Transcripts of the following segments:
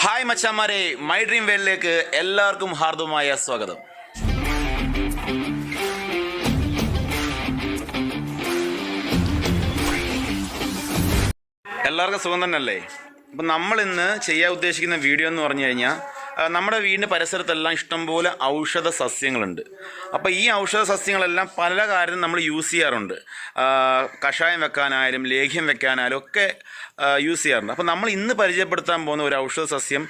Hi മച്ചാമാരെ, my dream വേൾഡിലേക്ക് എല്ലാവർക്കും ഹാർദവമായ സ്വാഗതം. എല്ലാവർക്കും സുഖം തന്നെയല്ലേ? അപ്പം നമ്മൾ ഇന്ന് ചെയ്യാൻ ഉദ്ദേശിക്കുന്ന വീഡിയോ എന്ന് പറഞ്ഞു കഴിഞ്ഞാൽ, നമ്മുടെ വീടിൻ്റെ പരിസരത്തെല്ലാം ഇഷ്ടംപോലെ ഔഷധ സസ്യങ്ങളുണ്ട്. അപ്പോൾ ഈ ഔഷധ സസ്യങ്ങളെല്ലാം പല കാര്യവും നമ്മൾ യൂസ് ചെയ്യാറുണ്ട്. കഷായം വെക്കാനായാലും ലേഹ്യം വെക്കാനായാലും ഒക്കെ യൂസ് ചെയ്യാറുണ്ട്. അപ്പോൾ നമ്മൾ ഇന്ന് പരിചയപ്പെടുത്താൻ പോകുന്ന ഒരു ഔഷധ സസ്യം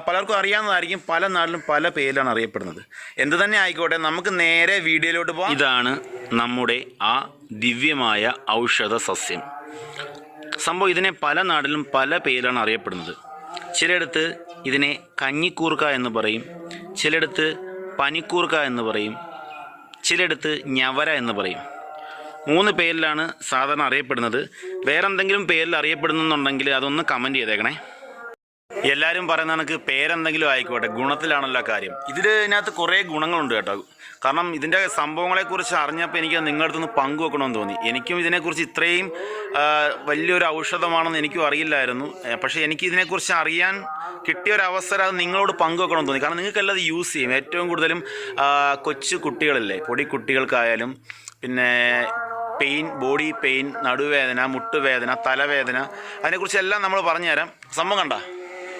പലർക്കും അറിയാവുന്നതായിരിക്കും, പല നാട്ടിലും പല പേരിലാണ് അറിയപ്പെടുന്നത്. എന്ത് തന്നെ ആയിക്കോട്ടെ, നമുക്ക് നേരെ വീഡിയോയിലോട്ട് പോകാം. ഇതാണ് നമ്മുടെ ആ ദിവ്യമായ ഔഷധ സസ്യം. സംഭവം ഇതിനെ പല നാട്ടിലും പല പേരിലാണ് അറിയപ്പെടുന്നത്. ചിലയിടത്ത് ഇതിനെ കഞ്ഞിക്കൂർക്ക എന്ന് പറയും, ചിലയിടത്ത് പനിക്കൂർക്ക എന്ന് പറയും, ചിലയിടത്ത് ഞവര എന്ന് പറയും. 3 പേരിലാണ് സാധാരണ അറിയപ്പെടുന്നത്. വേറെന്തെങ്കിലും പേരിൽ അറിയപ്പെടുന്നുണ്ടെങ്കിൽ അതൊന്ന് കമൻറ്റ് ചെയ്തേക്കണേ. എല്ലാവരും പറയുന്ന കണക്ക് പേരെന്തെങ്കിലും ആയിക്കോട്ടെ, ഗുണത്തിലാണല്ലോ കാര്യം. ഇതിനകത്ത് കുറേ ഗുണങ്ങളുണ്ട് കേട്ടോ. കാരണം ഇതിൻ്റെ സംഭവങ്ങളെക്കുറിച്ച് അറിഞ്ഞപ്പോൾ എനിക്ക് നിങ്ങളുടെ അടുത്ത് നിന്ന് പങ്കുവെക്കണമെന്ന് തോന്നി. എനിക്കും ഇതിനെക്കുറിച്ച് ഇത്രയും വലിയൊരു ഔഷധമാണെന്ന് എനിക്കും അറിയില്ലായിരുന്നു. പക്ഷേ എനിക്ക് ഇതിനെക്കുറിച്ച് അറിയാൻ കിട്ടിയൊരവസരം അത് നിങ്ങളോട് പങ്കുവെക്കണമെന്ന് തോന്നി. കാരണം നിങ്ങൾക്കെല്ലാം അത് യൂസ് ചെയ്യും. ഏറ്റവും കൂടുതലും കൊച്ചു കുട്ടികളില്ലേ, പൊടി കുട്ടികൾക്കായാലും പിന്നെ ബോഡി പെയിൻ, നടുവേദന, മുട്ടുവേദന, തലവേദന, അതിനെക്കുറിച്ചെല്ലാം നമ്മൾ പറഞ്ഞുതരാം. സംഭവം കണ്ട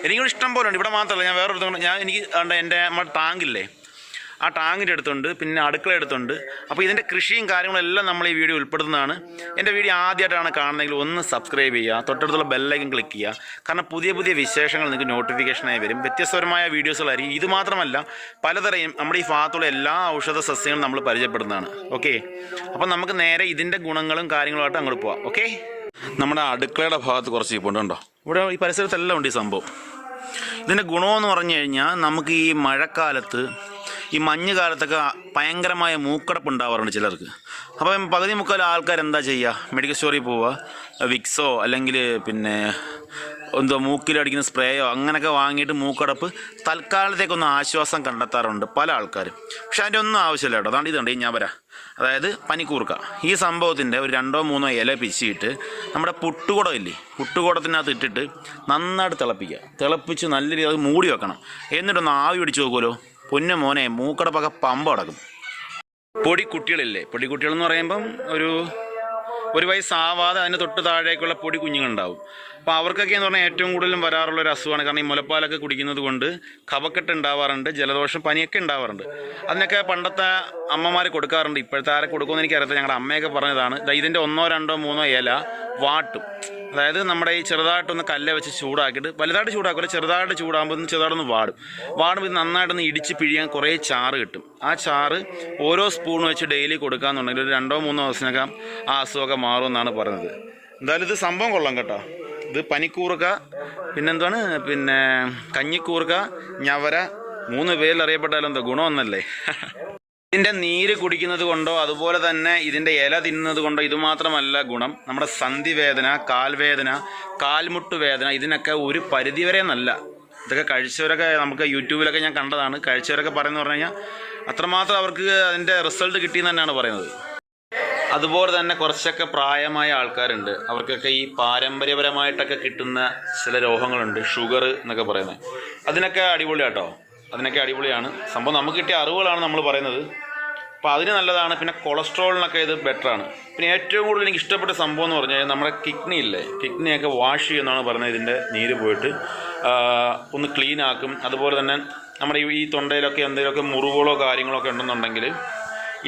എനിക്കിവിടെ ഇഷ്ടം പോലെ ഉണ്ട്. ഇവിടെ മാത്രമല്ല, ഞാൻ വേറൊരു എനിക്ക് എൻ്റെ നമ്മുടെ ടാങ്കില്ലേ, ആ ടാങ്കിൻ്റെ അടുത്തുണ്ട്, പിന്നെ അടുക്കള അടുത്തുണ്ട്. അപ്പോൾ ഇതിൻ്റെ കൃഷിയും കാര്യങ്ങളെല്ലാം നമ്മൾ ഈ വീഡിയോ ഉൾപ്പെടുന്നതാണ്. എൻ്റെ വീഡിയോ ആദ്യമായിട്ടാണ് കാണുന്നതെങ്കിൽ ഒന്ന് സബ്സ്ക്രൈബ് ചെയ്യുക, തൊട്ടടുത്തുള്ള ബെല്ലൈക്കൺ ക്ലിക്ക് ചെയ്യുക. കാരണം പുതിയ പുതിയ വിശേഷങ്ങൾ നിങ്ങൾക്ക് നോട്ടിഫിക്കേഷനായി വരും. വ്യത്യസ്തപരമായ വീഡിയോസുകളായിരിക്കും. ഇത് മാത്രമല്ല, പലതരം നമ്മുടെ ഈ ഭാഗത്തുള്ള എല്ലാ ഔഷധ സസ്യങ്ങളും നമ്മൾ പരിചയപ്പെടുന്നതാണ്. ഓക്കെ, അപ്പം നമുക്ക് നേരെ ഇതിൻ്റെ ഗുണങ്ങളും കാര്യങ്ങളുമായിട്ട് അങ്ങോട്ട് പോവാം. ഓക്കെ, നമ്മുടെ അടുക്കളയുടെ ഭാഗത്ത് കുറച്ച് ഇപ്പോണ്ടുണ്ടോ, ഇവിടെ ഈ പരിസരത്തെല്ലാം ഉണ്ട് ഈ സംഭവം. ഇതിൻ്റെ ഗുണമെന്ന് പറഞ്ഞു കഴിഞ്ഞാൽ, നമുക്ക് ഈ മഴക്കാലത്ത്, ഈ മഞ്ഞ് കാലത്തൊക്കെ ഭയങ്കരമായ മൂക്കടപ്പ് ഉണ്ടാവാറുണ്ട് ചിലർക്ക്. അപ്പം പകുതി മുക്കാൽ ആൾക്കാർ എന്താ ചെയ്യുക, മെഡിക്കൽ സ്റ്റോറിൽ പോവുക, വിക്സോ അല്ലെങ്കിൽ പിന്നെ മൂക്കിലടിക്കുന്ന സ്പ്രേയോ അങ്ങനെയൊക്കെ വാങ്ങിയിട്ട് മൂക്കടപ്പ് തൽക്കാലത്തേക്കൊന്ന് ആശ്വാസം കണ്ടെത്താറുണ്ട് പല ആൾക്കാരും. പക്ഷെ അതിൻ്റെ ഒന്നും ആവശ്യമില്ല കേട്ടോ. അതാണ് ഇതുണ്ട് ഈ ഞവര, അതായത് പനിക്കൂർക്ക. ഈ സംഭവത്തിൻ്റെ ഒരു 2-3 ഇല പിച്ചിയിട്ട് നമ്മുടെ പുട്ടുകുടമില്ലേ, പുട്ടുകുടത്തിനകത്ത് ഇട്ടിട്ട് നന്നായിട്ട് തിളപ്പിച്ച് നല്ല രീതിയിൽ അത് മൂടി വെക്കണം. എന്നിട്ടൊന്ന് ആവി പിടിച്ച് നോക്കുമല്ലോ, പൊന്നു മോനെ, മൂക്കടപ്പൊക്കെ പമ്പ അടക്കും. പൊടിക്കുട്ടികളില്ലേ, പൊടിക്കുട്ടികളെന്ന് പറയുമ്പം ഒരു വയസ്സാവാതെ അതിന് തൊട്ട് താഴേക്കുള്ള പൊടി കുഞ്ഞുങ്ങളുണ്ടാവും. അപ്പോൾ അവർക്കൊക്കെ എന്ന് പറഞ്ഞാൽ ഏറ്റവും കൂടുതലും വരാറുള്ളൊരു അസുഖമാണ്. കാരണം ഈ മുലപ്പാലൊക്കെ കുടിക്കുന്നത് കൊണ്ട് കഫക്കെട്ട് ഉണ്ടാവാറുണ്ട്, ജലദോഷം, പനിയൊക്കെ ഉണ്ടാവാറുണ്ട്. അതിനൊക്കെ പണ്ടത്തെ അമ്മമാർ കൊടുക്കാറുണ്ട്. ഇപ്പോഴത്തെ ആരെ കൊടുക്കുമെന്ന് എനിക്കറിയത്തില്ല. ഞങ്ങളുടെ അമ്മയൊക്കെ പറഞ്ഞതാണ്. ഇതിൻ്റെ 1-2-3 ഇല വാട്ടും. അതായത് നമ്മുടെ ഈ ചെറുതായിട്ടൊന്ന് കല്ല് വെച്ച് ചൂടാക്കിയിട്ട്, വലുതായിട്ട് ചൂടാക്കില്ല, ചെറുതായിട്ട് ചൂടാകുമ്പോൾ ചെറുതായിട്ടൊന്ന് വാടുമ്പോൾ ഇത് നന്നായിട്ടൊന്ന് ഇടിച്ച് പിഴിയാൻ കുറേ ചാറ് കിട്ടും. ആ ചാറ് ഓരോ സ്പൂൺ വെച്ച് ഡെയിലി കൊടുക്കാമെന്നുണ്ടെങ്കിൽ ഒരു 2-3 ദിവസത്തിനകം ആ അസുഖമൊക്കെ മാറുമെന്നാണ് പറയുന്നത്. എന്തായാലും ഇത് സംഭവം കൊള്ളാം കേട്ടോ. ഇത് പനിക്കൂർക്ക, പിന്നെ കഞ്ഞിക്കൂർക്ക, ഞവര, 3 പേരിൽ അറിയപ്പെട്ടാലും എന്താ ഗുണമെന്നല്ലേ. ഇതിൻ്റെ നീര് കുടിക്കുന്നത് കൊണ്ടോ അതുപോലെ തന്നെ ഇതിൻ്റെ ഇല തിന്നുന്നത് കൊണ്ടോ ഇതുമാത്രമല്ല ഗുണം. നമ്മുടെ സന്ധിവേദന, കാൽവേദന, കാൽമുട്ട് വേദന, ഇതിനൊക്കെ ഒരു പരിധിവരെ നല്ല. ഇതൊക്കെ കഴിച്ചവരൊക്കെ നമുക്ക് യൂട്യൂബിലൊക്കെ ഞാൻ കണ്ടതാണ്. കഴിച്ചവരൊക്കെ പറയുന്നത് പറഞ്ഞു കഴിഞ്ഞാൽ അത്രമാത്രം അവർക്ക് അതിൻ്റെ റിസൾട്ട് കിട്ടിയെന്ന് തന്നെയാണ് പറയുന്നത്. അതുപോലെ തന്നെ കുറച്ചൊക്കെ പ്രായമായ ആൾക്കാരുണ്ട്. അവർക്കൊക്കെ ഈ പാരമ്പര്യപരമായിട്ടൊക്കെ കിട്ടുന്ന ചില രോഗങ്ങളുണ്ട്, ഷുഗർ എന്നൊക്കെ പറയുന്നത്. അതിനൊക്കെ അടിപൊളിയാട്ടോ, അതിനൊക്കെ അടിപൊളിയാണ് സംഭവം. നമുക്ക് കിട്ടിയ അറിവുകളാണ് നമ്മൾ പറയുന്നത്. അപ്പോൾ അതിന് നല്ലതാണ്. പിന്നെ കൊളസ്ട്രോളിനൊക്കെ ഇത് ബെറ്ററാണ്. പിന്നെ ഏറ്റവും കൂടുതൽ എനിക്ക് ഇഷ്ടപ്പെട്ട സംഭവം എന്ന് പറഞ്ഞു കഴിഞ്ഞാൽ, നമ്മുടെ കിഡ്നി ഇല്ലേ, കിഡ്നിയൊക്കെ വാഷ് ചെയ്യുമെന്നാണ് പറയുന്നത്. ഇതിൻ്റെ നീര് പോയിട്ട് ഒന്ന് ക്ലീൻ ആക്കും. അതുപോലെ തന്നെ നമ്മുടെ ഈ തൊണ്ടയിലൊക്കെ എന്തെങ്കിലുമൊക്കെ മുറിവുകളോ കാര്യങ്ങളൊക്കെ ഉണ്ടെന്നുണ്ടെങ്കിൽ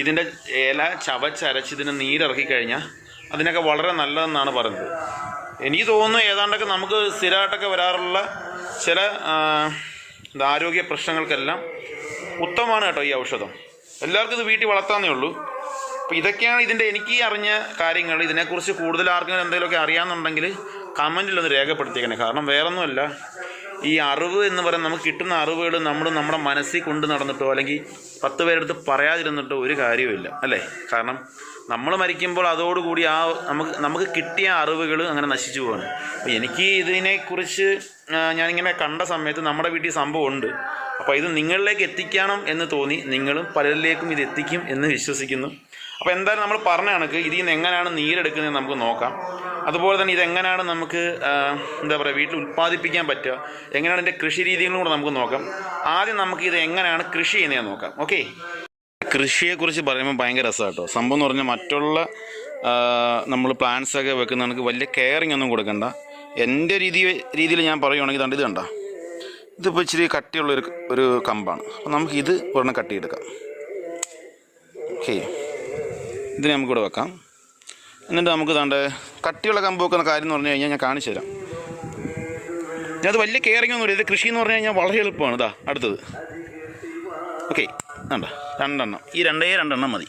ഇതിൻ്റെ ഇല ചവച്ചരച്ച് ഇതിന് നീരിറക്കി കഴിഞ്ഞാൽ അതിനൊക്കെ വളരെ നല്ലതെന്നാണ് പറയുന്നത്. എനിക്ക് തോന്നുന്നു ഏതാണ്ടൊക്കെ നമുക്ക് സ്ഥിരമായിട്ടൊക്കെ വരാറുള്ള ചില ആരോഗ്യ പ്രശ്നങ്ങൾക്കെല്ലാം ഉത്തമമാണ് കേട്ടോ ഈ ഔഷധം. എല്ലാവർക്കും ഇത് വീട്ടിൽ വളർത്താന്നേ ഉള്ളൂ. അപ്പോൾ ഇതൊക്കെയാണ് ഇതിൻ്റെ എനിക്ക് അറിഞ്ഞ കാര്യങ്ങൾ. ഇതിനെക്കുറിച്ച് കൂടുതൽ ആർക്കെങ്കിലും എന്തെങ്കിലുമൊക്കെ അറിയാമെന്നുണ്ടെങ്കിൽ കമൻറ്റിലൊന്ന് രേഖപ്പെടുത്തിയേക്കണേ. കാരണം വേറൊന്നുമല്ല, ഈ അറിവ് എന്ന് പറയുന്നത്, നമുക്ക് കിട്ടുന്ന അറിവുകൾ നമ്മൾ നമ്മുടെ മനസ്സിൽ കൊണ്ട് നടന്നിട്ടോ അല്ലെങ്കിൽ 10 പേരെടുത്ത് പറയാതിരുന്നിട്ടോ ഒരു കാര്യവുമില്ല അല്ലേ. കാരണം നമ്മൾ മരിക്കുമ്പോൾ അതോടുകൂടി നമുക്ക് കിട്ടിയ അറിവുകൾ അങ്ങനെ നശിച്ചു പോവാണ്. അപ്പോൾ എനിക്ക് ഇതിനെക്കുറിച്ച് ഞാനിങ്ങനെ കണ്ട സമയത്ത് നമ്മുടെ വീട്ടിൽ സംഭവമുണ്ട്. അപ്പോൾ ഇത് നിങ്ങളിലേക്ക് എത്തിക്കണം എന്ന് തോന്നി. നിങ്ങളും പലരിലേക്കും ഇത് എത്തിക്കും എന്ന് വിശ്വസിക്കുന്നു. അപ്പോൾ എന്തായാലും നമ്മൾ പറഞ്ഞ കണക്ക് ഇതിൽ നിന്ന് എങ്ങനെയാണ് നീരെടുക്കുന്നത് നമുക്ക് നോക്കാം. അതുപോലെ തന്നെ ഇതെങ്ങനെയാണ് നമുക്ക് എന്താ പറയുക വീട്ടിൽ ഉൽപ്പാദിപ്പിക്കാൻ പറ്റുക, എങ്ങനെയാണ് ഇതിൻ്റെ കൃഷി രീതികളും കൂടെ നമുക്ക് നോക്കാം. ആദ്യം നമുക്ക് ഇത് എങ്ങനെയാണ് കൃഷി ചെയ്യുന്നതെന്ന് നോക്കാം. ഓക്കെ, കൃഷിയെക്കുറിച്ച് പറയുമ്പോൾ ഭയങ്കര രസമാണ് കേട്ടോ. സംഭവം എന്ന് പറഞ്ഞാൽ മറ്റുള്ള നമ്മൾ പ്ലാന്റ്സൊക്കെ വെക്കുന്ന നമുക്ക് വലിയ കെയറിങ് ഒന്നും കൊടുക്കണ്ട. എൻ്റെ രീതിയിൽ ഞാൻ പറയുവാണെങ്കിൽ ഇത് കണ്ട, ഇതിപ്പോൾ ഇച്ചിരി കട്ടിയുള്ളൊരു കമ്പാണ്. അപ്പോൾ നമുക്കിത് ഒരെണ്ണം കട്ടിയെടുക്കാം. ഓക്കെ, ഇതിന് നമുക്കിവിടെ വെക്കാം. എന്നിട്ട് നമുക്ക് കട്ടിയുള്ള കമ്പ് വെക്കുന്ന കാര്യം എന്ന് പറഞ്ഞു കഴിഞ്ഞാൽ ഞാൻ കാണിച്ചു തരാം. ഞാനത് വലിയ കെയറിങ് ഒന്നുമില്ല. ഇത് കൃഷി എന്ന് പറഞ്ഞു കഴിഞ്ഞാൽ വളരെ എളുപ്പമാണ്. ഇതാ അടുത്തത്. ഓക്കെ, കണ്ട 2 എണ്ണം, ഈ 2 എണ്ണം മതി.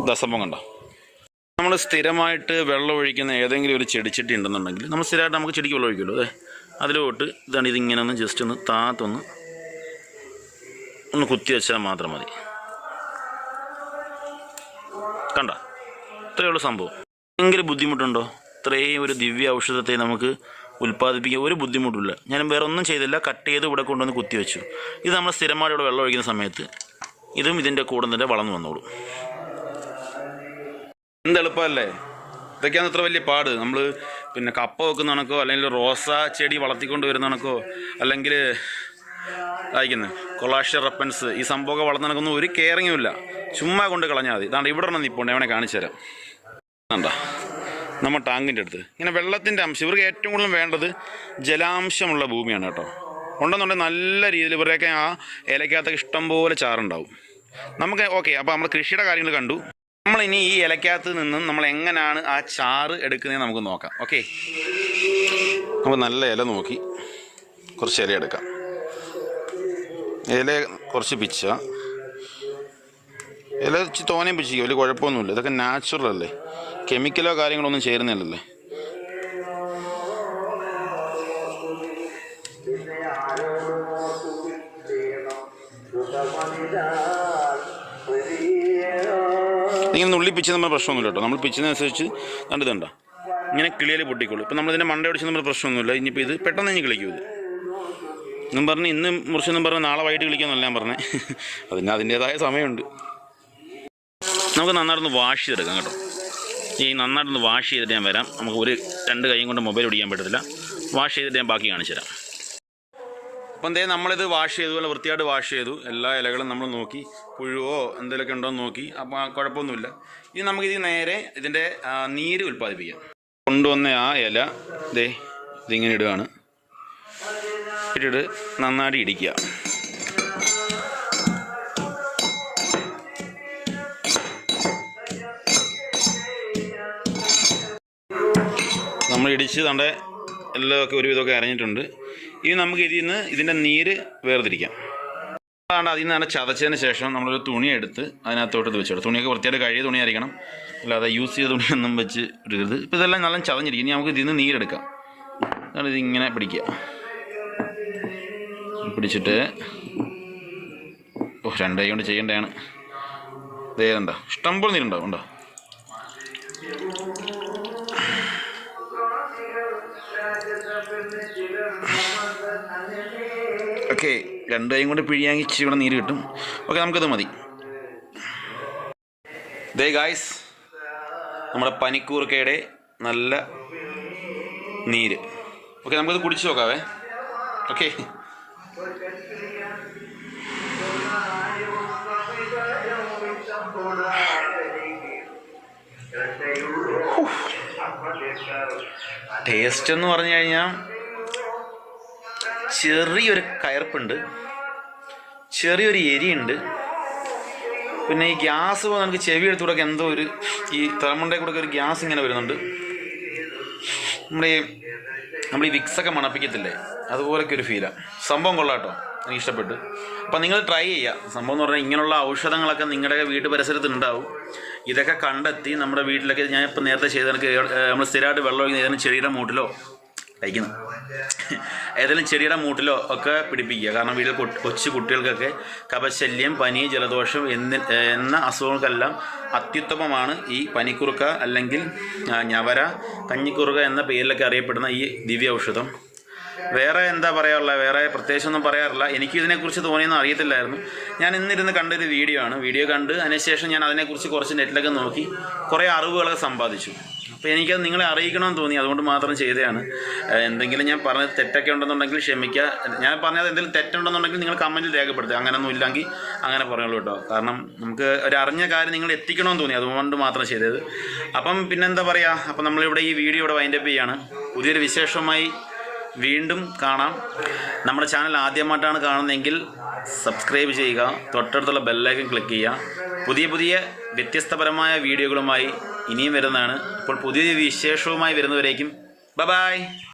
ദസപ്പം കണ്ടോ. നമ്മൾ സ്ഥിരമായിട്ട് വെള്ളം ഒഴിക്കുന്ന ഏതെങ്കിലും ഒരു ചെടിച്ചട്ടി ഉണ്ടെന്നുണ്ടെങ്കിൽ നമ്മൾ സ്ഥിരമായിട്ട് നമുക്ക് ചെടിക്ക് വെള്ളം ഒഴിക്കുമല്ലോ. അതെ, അതിലോട്ട് ഇതാണ് ഇതിങ്ങനെ ഒന്ന് ജസ്റ്റ് ഒന്ന് ഒന്ന് കുത്തി വെച്ചാൽ മാത്രം മതി. കണ്ട, ഇത്രയേ ഉള്ളൂ സംഭവം. ഭയങ്കര ബുദ്ധിമുട്ടുണ്ടോ? ഇത്രയും ഒരു ദിവ്യ ഔഷധത്തെ നമുക്ക് ഉൽപ്പാദിപ്പിക്കാൻ ഒരു ബുദ്ധിമുട്ടില്ല. ഞാൻ വേറെ ഒന്നും ചെയ്തില്ല, കട്ട് ചെയ്ത് ഇവിടെ കൊണ്ടുവന്ന് കുത്തി വെച്ചു. ഇത് നമ്മൾ സ്ഥിരമായിട്ട് ഇവിടെ വെള്ളം ഒഴിക്കുന്ന സമയത്ത് ഇതും ഇതിൻ്റെ കൂടെ തന്നെ വളർന്നു വന്നോളും. എന്തെളുപ്പമല്ലേ? ഇതൊക്കെയാണ് ഇത്ര വലിയ പാട്. നമ്മൾ പിന്നെ കപ്പ വെക്കുന്ന കണക്കോ അല്ലെങ്കിൽ റോസ ചെടി വളർത്തിക്കൊണ്ട് വരുന്ന കണക്കോ അല്ലെങ്കിൽ അയക്കുന്നത് കൊളാഷ്യ റെപ്പൻസ് ഈ സംഭവമൊക്കെ വളർന്ന കണക്കൊന്നും ഒരു കെയറിങ്ങും ഇല്ല. ചുമ്മാ കൊണ്ട് കളഞ്ഞാൽ മതി. ഇതാണ്ട് ഇവിടെ നിന്ന് നിൽപ്പുണ്ട്, അവനെ കാണിച്ചു തരാം. കണ്ടോ, നമ്മൾ ടാങ്കിൻ്റെ അടുത്ത് ഇങ്ങനെ വെള്ളത്തിൻ്റെ അംശം. ഇവർക്ക് ഏറ്റവും കൂടുതൽ വേണ്ടത് ജലാംശമുള്ള ഭൂമിയാണ് കേട്ടോ. ഉണ്ടെന്നുണ്ടെങ്കിൽ നല്ല രീതിയിൽ ഇവരുടെയൊക്കെ ആ ഇലക്കകത്തൊക്കെ ഇഷ്ടംപോലെ ചാറുണ്ടാവും. നമുക്ക് ഓക്കെ. അപ്പോൾ നമ്മൾ കൃഷിയുടെ കാര്യങ്ങൾ കണ്ടു. നമ്മളിനി ഈ ഇലക്കകത്ത് നിന്നും നമ്മൾ എങ്ങനെയാണ് ആ ചാറ് എടുക്കുന്നതെന്ന് നമുക്ക് നോക്കാം. ഓക്കെ, നമുക്ക് നല്ല ഇല നോക്കി കുറച്ച് ഇല എടുക്കാം. ഇല കുറച്ച് പിച്ച, ഇല തോനെയും പിച്ചിക്കും, വലിയ കുഴപ്പമൊന്നുമില്ല. ഇതൊക്കെ നാച്ചുറൽ അല്ലേ, കെമിക്കലോ കാര്യങ്ങളോ ഒന്നും ചേരുന്നില്ലല്ലേ. ഇങ്ങനെ നുള്ളി പിച്ച് നമ്മൾ പ്രശ്നമൊന്നുമില്ല കേട്ടോ. നമ്മൾ പിച്ചിനനുസരിച്ച് കണ്ടതുണ്ട ഇങ്ങനെ കിളിയിൽ പൊട്ടിക്കോളൂ. ഇപ്പം നമ്മളിതിൻ്റെ മണ്ട ഒടിച്ച് നമ്മൾ പ്രശ്നമൊന്നുമില്ല. ഇനിയിപ്പോൾ ഇത് പെട്ടെന്ന് കഴിഞ്ഞ് കളിക്കും. ഇത് എന്നും പറഞ്ഞ് ഇന്ന് മുറിച്ചെന്നും പറഞ്ഞ് നാളെ വൈകിട്ട് കളിക്കാമെന്നല്ല ഞാൻ പറഞ്ഞത്. അതിൻ്റേതായ സമയമുണ്ട്. നമുക്ക് നന്നായിട്ടൊന്ന് വാഷ് ചെയ്തെടുക്കാം കേട്ടോ. ഈ നന്നായിട്ടൊന്ന് വാഷ് ചെയ്തിട്ട് ഞാൻ വരാം. നമുക്ക് 2 കൈയും കൊണ്ട് മൊബൈൽ പിടിക്കാൻ പറ്റത്തില്ല. വാഷ് ചെയ്തിട്ട് ഞാൻ ബാക്കി കാണിച്ചു തരാം. അപ്പം നമ്മളിത് വാഷ് ചെയ്തു, അല്ല വൃത്തിയായിട്ട് വാഷ് ചെയ്തു. എല്ലാ ഇലകളും നമ്മൾ നോക്കി, പുഴുവോ എന്തെങ്കിലുമൊക്കെ ഉണ്ടോ എന്ന് നോക്കി. അപ്പോൾ കുഴപ്പമൊന്നുമില്ല. ഇനി നമുക്കിത് നേരെ ഇതിൻ്റെ നീര് ഉൽപ്പാദിപ്പിക്കാം. കൊണ്ടുവന്ന ആ ഇല ഇതിങ്ങനെ ഇടുകയാണ്. ഇട്ടിട്ട് നന്നായിട്ട് ഇടിക്കുക. നമ്മൾ ഇടിച്ച് എല്ലാമൊക്കെ ഒരുവിധമൊക്കെ അരഞ്ഞിട്ടുണ്ട്. ഇനി നമുക്ക് ഇതിൻ്റെ നീര് വേർതിരിക്കാം. അതാണ് അതിൽ നിന്ന് ചതച്ചതിന് ശേഷം നമ്മളൊരു തുണി എടുത്ത് അതിനകത്തോട്ട് ഇത് വെച്ചോളൂ. തുണിയൊക്കെ വൃത്തിയായിട്ട് കഴുകിയ തുണി ആയിരിക്കണം, അല്ലാതെ യൂസ് ചെയ്ത തുണിയൊന്നും വെച്ച് ഇടരുത്. ഇപ്പോൾ ഇതെല്ലാം നല്ല ചതഞ്ഞിരിക്കും. ഇനി നമുക്ക് ഇതിൽ നിന്ന് നീരെടുക്കാം. അതാണ് ഇതിങ്ങനെ പിടിക്കുക. പിടിച്ചിട്ട് 2 കൈ കൊണ്ട് ചെയ്യേണ്ടതാണ്. ഇതേതുണ്ടോ, ഇഷ്ടംപോലെ നീരുണ്ടാവും. ഉണ്ടോ? ഓക്കെ, 2 കൈയും കൊണ്ട് പിഴിയാങ്കി ഇച്ചിരി കൂടെ നീര് കിട്ടും. ഓക്കെ, നമുക്കത് മതി. ഗായ്സ്, നമ്മുടെ പനിക്കൂർക്കയുടെ നല്ല നീര്. ഓക്കെ, നമുക്കത് കുടിച്ച് നോക്കാവേ. ഓക്കെ, ടേസ്റ്റ് എന്ന് പറഞ്ഞു കഴിഞ്ഞാൽ ചെറിയൊരു കയർപ്പുണ്ട്, ചെറിയൊരു എരിയുണ്ട്. പിന്നെ ഈ ഗ്യാസ് പോലെ നമുക്ക് ചെവി എടുത്തുകൂടെ എന്തോ ഈ തലമുണ്ടയിൽ കൂടെ ഒരു ഗ്യാസ് ഇങ്ങനെ വരുന്നുണ്ട്. നമ്മൾ ഈ വിക്സൊക്കെ മണപ്പിക്കത്തില്ലേ, അതുപോലൊക്കെ ഒരു ഫീലാണ്. സംഭവം കൊള്ളാട്ടോ, എനിക്ക് ഇഷ്ടപ്പെട്ടു. അപ്പം നിങ്ങൾ ട്രൈ ചെയ്യുക. സംഭവം എന്ന് പറഞ്ഞാൽ ഇങ്ങനെയുള്ള ഔഷധങ്ങളൊക്കെ നിങ്ങളുടെ വീട്ടു പരിസരത്ത് ഉണ്ടാവും. ഇതൊക്കെ കണ്ടെത്തി നമ്മുടെ വീട്ടിലൊക്കെ ഞാൻ ഇപ്പം നേരത്തെ ചെയ്ത നമ്മൾ സ്ഥിരമായിട്ട് വെള്ളം ഒഴിക്കുന്ന ഏതെങ്കിലും ചെടിയുടെ മൂട്ടിലോ ഏതെങ്കിലും ചെടിയുടെ മൂട്ടിലോ ഒക്കെ പിടിപ്പിക്കുക. കാരണം വീട്ടിൽ കൊച്ചു കുട്ടികൾക്കൊക്കെ കഫശല്യം, പനി, ജലദോഷം എന്ന അസുഖങ്ങൾക്കെല്ലാം അത്യുത്തമമാണ് ഈ പനിക്കുറുക്ക അല്ലെങ്കിൽ ഞവര, കഞ്ഞിക്കുറുക എന്ന പേരിലൊക്കെ അറിയപ്പെടുന്ന ഈ ദിവ്യ ഔഷധം. വേറെ എന്താ പറയാറുള്ളത്, വേറെ പ്രത്യേകിച്ചൊന്നും പറയാറില്ല. എനിക്ക് ഇതിനെക്കുറിച്ച് തോന്നിയൊന്നും അറിയത്തില്ലായിരുന്നു. ഞാൻ ഇന്നിരുന്ന് കണ്ടൊരു വീഡിയോ ആണ്. വീഡിയോ കണ്ട് അതിനുശേഷം ഞാൻ അതിനെക്കുറിച്ച് കുറച്ച് നെറ്റിലൊക്കെ നോക്കി കുറേ അറിവുകളൊക്കെ സമ്പാദിച്ചു. അപ്പോൾ എനിക്കത് നിങ്ങളെ അറിയിക്കണമെന്ന് തോന്നി, അതുകൊണ്ട് മാത്രം ചെയ്തതാണ്. എന്തെങ്കിലും ഞാൻ പറഞ്ഞത് തെറ്റൊക്കെ ഉണ്ടെന്നുണ്ടെങ്കിൽ ക്ഷമിക്കുക. ഞാൻ പറഞ്ഞത് എന്തെങ്കിലും തെറ്റുണ്ടെന്നുണ്ടെങ്കിൽ നിങ്ങൾ കമൻറ്റിൽ രേഖപ്പെടുത്തുക. അങ്ങനെയൊന്നും ഇല്ലെങ്കിൽ അങ്ങനെ പറയുള്ളൂ കേട്ടോ. കാരണം നമുക്ക് ഒരു അറിഞ്ഞ കാര്യം നിങ്ങൾ എത്തിക്കണമെന്ന് തോന്നി, അതുകൊണ്ട് മാത്രം ചെയ്തത്. അപ്പം പിന്നെന്താ പറയുക, അപ്പം നമ്മളിവിടെ ഈ വീഡിയോ ഇവിടെ വൈൻഡപ്പ് ചെയ്യാണ്. പുതിയൊരു വിശേഷമായി വീണ്ടും കാണാം. നമ്മുടെ ചാനൽ ആദ്യമായിട്ടാണ് കാണുന്നതെങ്കിൽ സബ്സ്ക്രൈബ് ചെയ്യുക, തൊട്ടടുത്തുള്ള ബെല്ലൈക്കൺ ക്ലിക്ക് ചെയ്യുക. പുതിയ പുതിയ വ്യത്യസ്തപരമായ വീഡിയോകളുമായി ഇനിയും വരുന്നതാണ്. അപ്പോൾ പുതിയ വിശേഷവുമായി വരുന്നവരേക്കും ബൈ.